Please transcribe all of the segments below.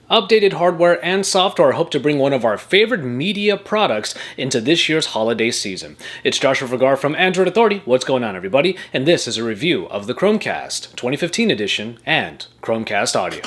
Updated hardware and software hope to bring one of our favorite media products into this year's holiday season. It's Joshua Vergara from Android Authority. What's going on, everybody? And this is a review of the Chromecast 2015 edition and Chromecast Audio.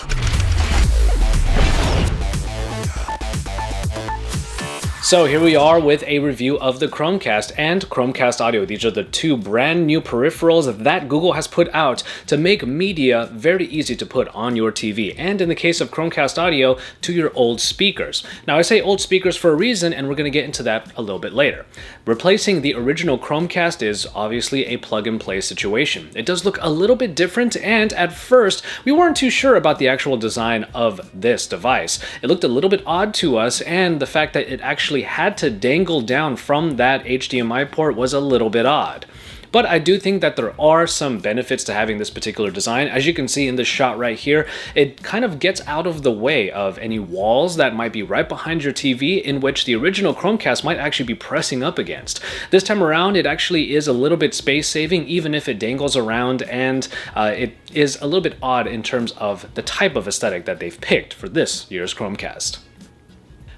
So here we are with a review of the Chromecast and Chromecast Audio. These are the two brand new peripherals that Google has put out to make media very easy to put on your TV, and in the case of Chromecast Audio, to your old speakers. Now I say old speakers for a reason, and we're going to get into that a little bit later. Replacing the original Chromecast is obviously a plug-and-play situation. It does look a little bit different, and at first we weren't too sure about the actual design of this device. It looked a little bit odd to us, and the fact that it actually had to dangle down from that HDMI port was a little bit odd. But I do think that there are some benefits to having this particular design. As you can see in this shot right here, it kind of gets out of the way of any walls that might be right behind your TV in which the original Chromecast might actually be pressing up against. This time around, it actually is a little bit space saving, even if it dangles around, and it is a little bit odd in terms of the type of aesthetic that they've picked for this year's Chromecast.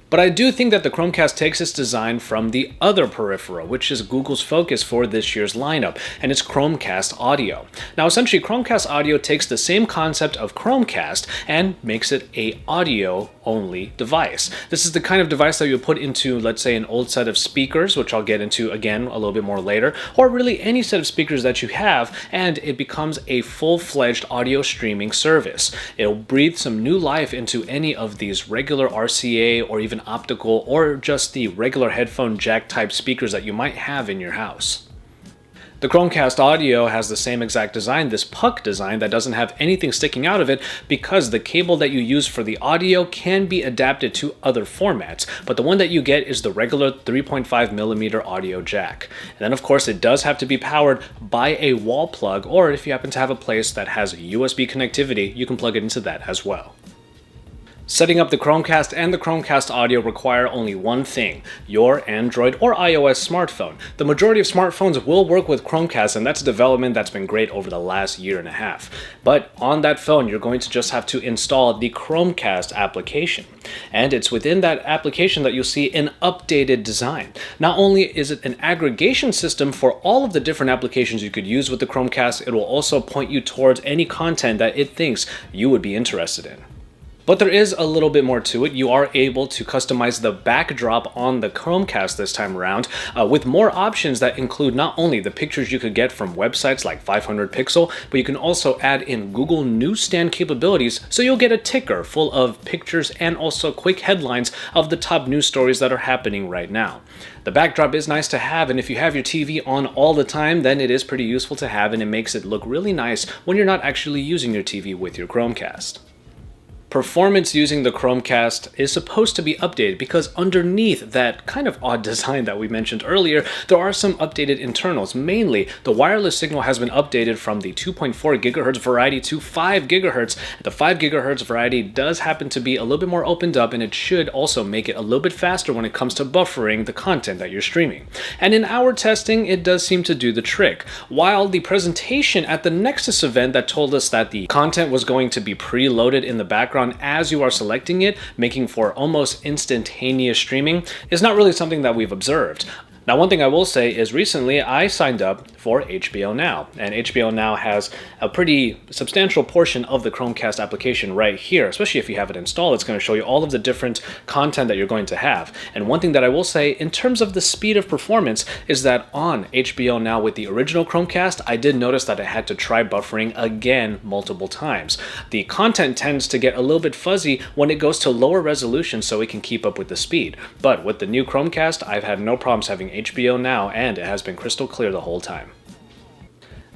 But I do think that the Chromecast takes its design from the other peripheral, which is Google's focus for this year's lineup, and it's Chromecast Audio. Now essentially, Chromecast Audio takes the same concept of Chromecast and makes it an audio-only device. This is the kind of device that you would put into, let's say, an old set of speakers, which I'll get into again a little bit more later, or really any set of speakers that you have, and it becomes a full-fledged audio streaming service. It'll breathe some new life into any of these regular RCA or even optical or just the regular headphone jack type speakers that you might have in your house. The Chromecast Audio has the same exact design, this puck design that doesn't have anything sticking out of it because the cable that you use for the audio can be adapted to other formats, but the one that you get is the regular 3.5mm audio jack. And then of course it does have to be powered by a wall plug, or if you happen to have a place that has USB connectivity, you can plug it into that as well. Setting up the Chromecast and the Chromecast Audio require only one thing: your Android or iOS smartphone. The majority of smartphones will work with Chromecast, and that's a development that's been great over the last year and a half. But on that phone, you're going to just have to install the Chromecast application. And it's within that application that you'll see an updated design. Not only is it an aggregation system for all of the different applications you could use with the Chromecast, it will also point you towards any content that it thinks you would be interested in. But there is a little bit more to it. You are able to customize the backdrop on the Chromecast this time around with more options that include not only the pictures you could get from websites like 500 Pixel, but you can also add in Google Newsstand capabilities, so you'll get a ticker full of pictures and also quick headlines of the top news stories that are happening right now. The backdrop is nice to have, and if you have your TV on all the time, then it is pretty useful to have, and it makes it look really nice when you're not actually using your TV with your Chromecast. Performance using the Chromecast is supposed to be updated because underneath that kind of odd design that we mentioned earlier, there are some updated internals. Mainly, the wireless signal has been updated from the 2.4 GHz variety to 5 GHz. The 5 GHz variety does happen to be a little bit more opened up, and it should also make it a little bit faster when it comes to buffering the content that you're streaming. And in our testing, it does seem to do the trick. While the presentation at the Nexus event that told us that the content was going to be preloaded in the background as you are selecting it, making for almost instantaneous streaming, is not really something that we've observed. Now, one thing I will say is recently I signed up for HBO Now, and HBO Now has a pretty substantial portion of the Chromecast application right here. Especially if you have it installed, it's going to show you all of the different content that you're going to have. And one thing that I will say in terms of the speed of performance is that on HBO Now with the original Chromecast, I did notice that I had to try buffering again multiple times. The content tends to get a little bit fuzzy when it goes to lower resolution so it can keep up with the speed. But with the new Chromecast, I've had no problems having HBO Now, and it has been crystal clear the whole time.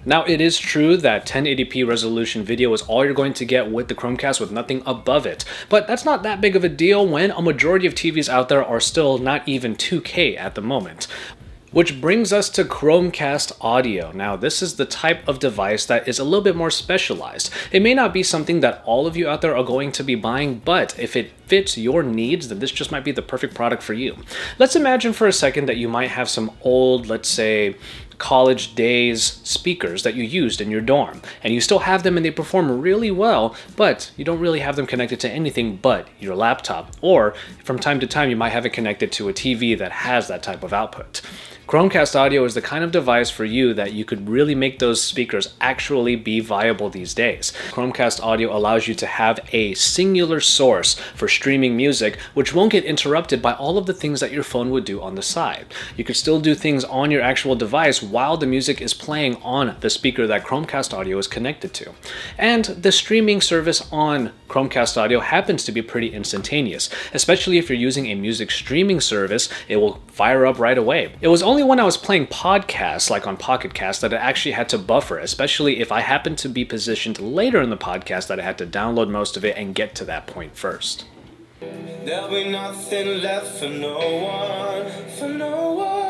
Now, it is true that 1080p resolution video is all you're going to get with the Chromecast with nothing above it, but that's not that big of a deal when a majority of TVs out there are still not even 2K at the moment. Which brings us to Chromecast Audio. Now, this is the type of device that is a little bit more specialized. It may not be something that all of you out there are going to be buying, but if it fits your needs, then this just might be the perfect product for you. Let's imagine for a second that you might have some old, let's say, college days speakers that you used in your dorm, and you still have them and they perform really well, but you don't really have them connected to anything but your laptop, or from time to time you might have it connected to a TV that has that type of output. Chromecast audio is the kind of device for you that you could really make those speakers actually be viable these days. Chromecast audio allows you to have a singular source for streaming music, which won't get interrupted by all of the things that your phone would do on the side. You could still do things on your actual device while the music is playing on the speaker that Chromecast audio is connected to. And the streaming service on Chromecast audio happens to be pretty instantaneous, especially if you're using a music streaming service. It will fire up right away. It was only when I was playing podcasts, like on Pocket Cast, that I actually had to buffer, especially if I happened to be positioned later in the podcast that I had to download most of it and get to that point first. There'll be nothing left for no one, for no one.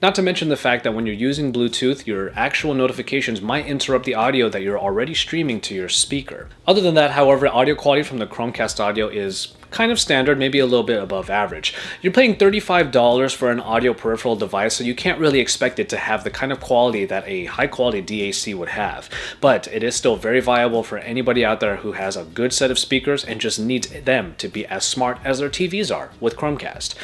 Not to mention the fact that when you're using Bluetooth, your actual notifications might interrupt the audio that you're already streaming to your speaker. Other than that, however, audio quality from the Chromecast audio is kind of standard, maybe a little bit above average. You're paying $35 for an audio peripheral device, so you can't really expect it to have the kind of quality that a high-quality DAC would have. But it is still very viable for anybody out there who has a good set of speakers and just needs them to be as smart as their TVs are with Chromecast.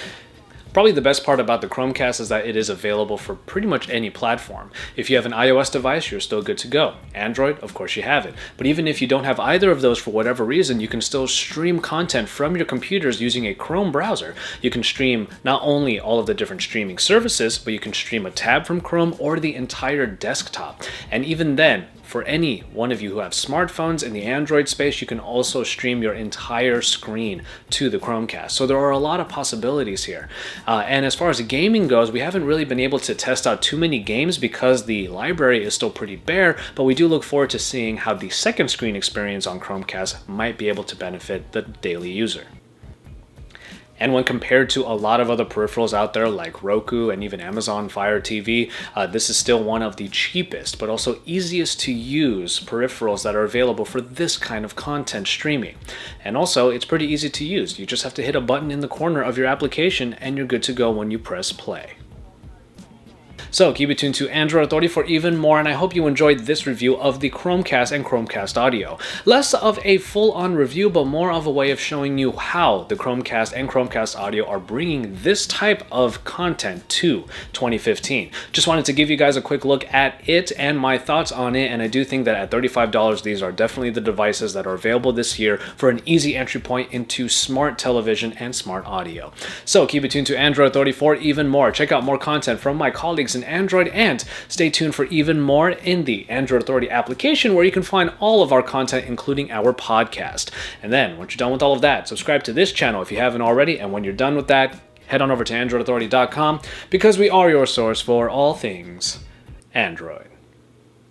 Probably the best part about the Chromecast is that it is available for pretty much any platform. If you have an iOS device, you're still good to go. Android, of course you have it. But even if you don't have either of those for whatever reason, you can still stream content from your computers using a Chrome browser. You can stream not only all of the different streaming services, but you can stream a tab from Chrome or the entire desktop. And even then, for any one of you who have smartphones in the Android space, you can also stream your entire screen to the Chromecast. So there are a lot of possibilities here. And as far as gaming goes, we haven't really been able to test out too many games because the library is still pretty bare, but we do look forward to seeing how the second screen experience on Chromecast might be able to benefit the daily user. And when compared to a lot of other peripherals out there like Roku and even Amazon Fire TV, this is still one of the cheapest but also easiest to use peripherals that are available for this kind of content streaming. And also, it's pretty easy to use. You just have to hit a button in the corner of your application and you're good to go when you press play. So keep it tuned to Android Authority for even more, and I hope you enjoyed this review of the Chromecast and Chromecast audio. Less of a full-on review, but more of a way of showing you how the Chromecast and Chromecast audio are bringing this type of content to 2015. Just wanted to give you guys a quick look at it and my thoughts on it, and I do think that at $35, these are definitely the devices that are available this year for an easy entry point into smart television and smart audio. So keep it tuned to Android Authority for even more. Check out more content from my colleagues in Android, and stay tuned for even more in the Android Authority application, where you can find all of our content, including our podcast. And then once you're done with all of that, subscribe to this channel if you haven't already, and when you're done with that, head on over to androidauthority.com, because we are your source for all things Android.